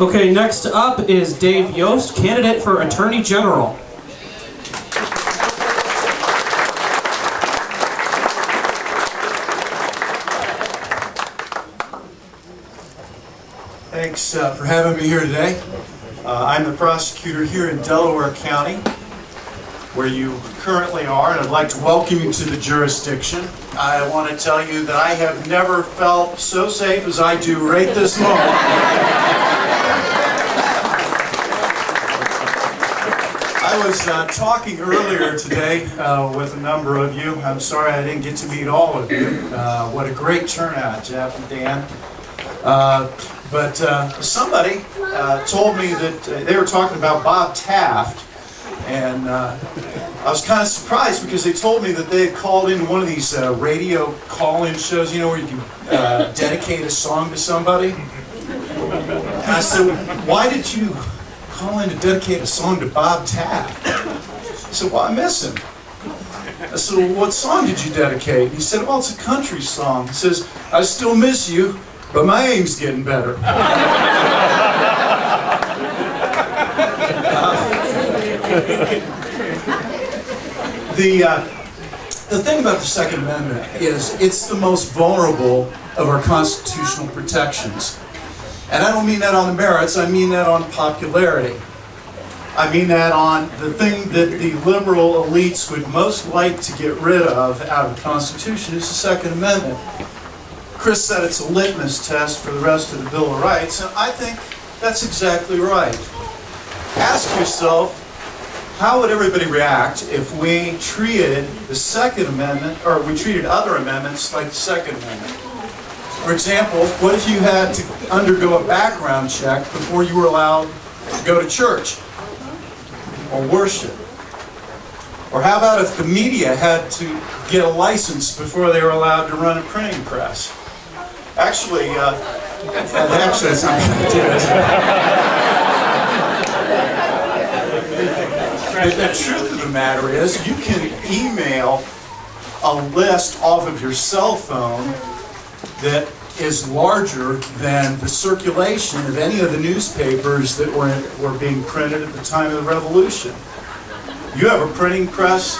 Okay, next up is Dave Yost, candidate for Attorney General. Thanks for having me here today. I'm the prosecutor here in Delaware County, where you currently are, and I'd like to welcome you to the jurisdiction. I want to tell you that I have never felt so safe as I do right this moment. I was talking earlier today with a number of you. I'm sorry I didn't get to meet all of you. What a great turnout, Jeff and Dan. But somebody told me that they were talking about Bob Taft, and I was kind of surprised because they told me that they had called in one of these radio call-in shows, you know, where you can dedicate a song to somebody. And I said, why did you call in to dedicate a song to Bob Taft? He said, well, I miss him. I said, well, what song did you dedicate? He said, well, it's a country song. He says, I still miss you, but my aim's getting better. The thing about the Second Amendment is it's the most vulnerable of our constitutional protections. And I don't mean that on the merits, I mean that on popularity. I mean that on the thing that the liberal elites would most like to get rid of out of the Constitution is the Second Amendment. Chris said it's a litmus test for the rest of the Bill of Rights, and I think that's exactly right. Ask yourself, how would everybody react if we treated the Second Amendment, or we treated other amendments like the Second Amendment? For example, what if you had to undergo a background check before you were allowed to go to church or worship? Or how about if the media had to get a license before they were allowed to run a printing press? Actually, that's not going to do it. The truth of the matter is, you can email a list off of your cell phone that is larger than the circulation of any of the newspapers that were being printed at the time of the Revolution. You have a printing press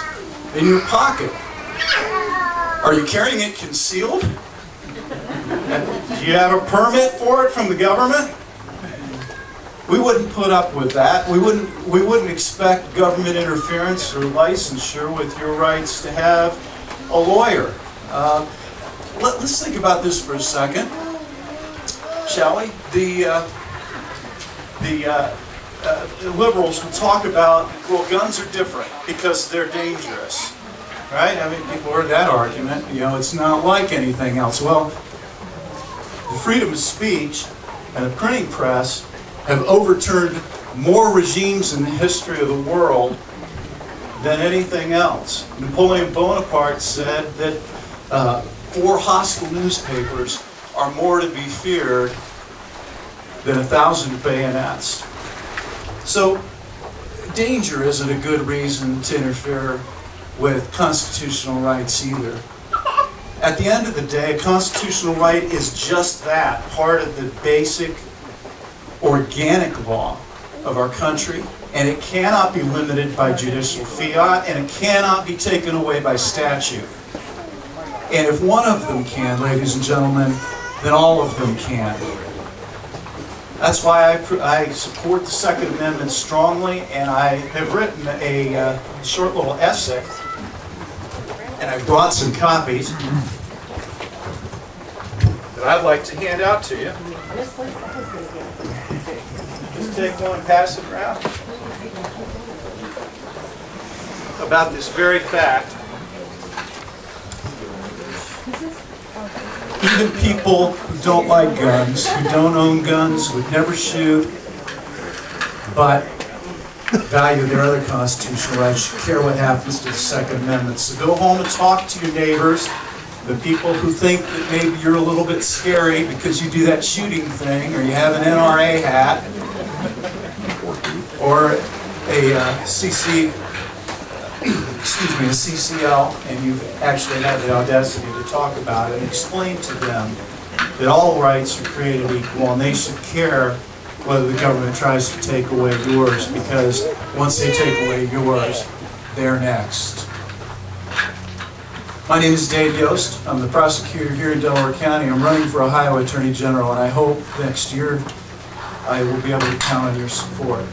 in your pocket. Are you carrying it concealed? Do you have a permit for it from the government? We wouldn't put up with that. We wouldn't expect government interference or licensure with your rights to have a lawyer. Let's think about this for a second, shall we? The liberals will talk about, well, guns are different because they're dangerous, right? I mean, people heard that argument. You know, it's not like anything else. Well, the freedom of speech and the printing press have overturned more regimes in the history of the world than anything else. Napoleon Bonaparte said that 4 hostile newspapers are more to be feared than 1,000 bayonets. So, danger isn't a good reason to interfere with constitutional rights either. At the end of the day, a constitutional right is just that, part of the basic organic law of our country, and it cannot be limited by judicial fiat, and it cannot be taken away by statute. And if one of them can, ladies and gentlemen, then all of them can. That's why I support the Second Amendment strongly, and I have written a short little essay, and I brought some copies that I'd like to hand out to you. Just take one and pass it around. About this very fact. Even people who don't like guns, who don't own guns, would never shoot, but value their other constitutional rights, should care what happens to the Second Amendment. So go home and talk to your neighbors, the people who think that maybe you're a little bit scary because you do that shooting thing, or you have an NRA hat, or a CCL, and you've actually had the audacity to talk about it and explain to them that all rights are created equal and they should care whether the government tries to take away yours, because once they take away yours, they're next. My name is Dave Yost. I'm the prosecutor here in Delaware County. I'm running for Ohio Attorney General, and I hope next year I will be able to count on your support.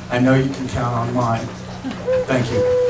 I know you can count on mine. Thank you.